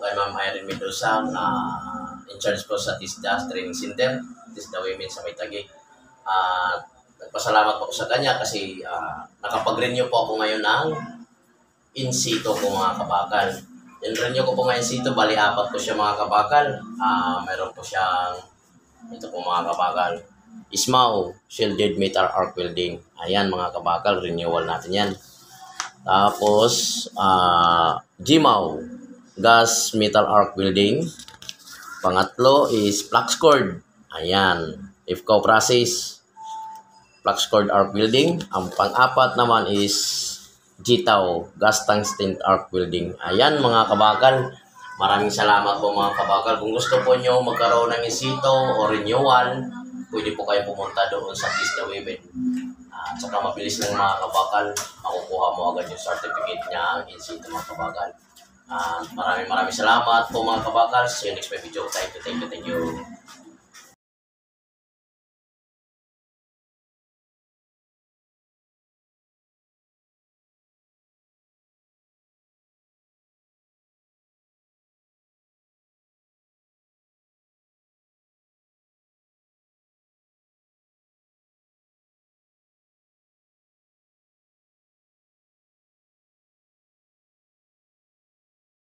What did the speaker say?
kay Ma'am Irene Mendoza na in charge po sa TISDA Training Center, TISDA Women sa May Taguig. Nagpasalamat po ako sa kanya kasi nakapag-renew po ako ngayon ng in situ po mga kabakal. Yung renew ko po ngayon in situ, bali 4 po siya mga kabakal. Meron po siyang, ito po mga kabakal, Ismaw, Shielded Metal Arc Welding. Ayan mga kabakal, renewal natin yan. Tapos, Gimaw, Gas Metal Arc Welding. Pangatlo is Flux Cord. Ayan, IFCO Process, Flux Cord Arc Welding. Ang pang-apat naman is Gitaw, Gas Tungsten Arc Welding. Ayan mga kabakal, maraming salamat po mga kabakal. Kung gusto po nyo magkaroon ng in situ o renewal, pwede po kayo pumunta doon sa TISDA Women. At saka mabilis lang mga kabakal, makukuha mo agad yung certificate niya in situ mga kabakal. Maraming salamat po mga kabakal. See you next video. Thank you.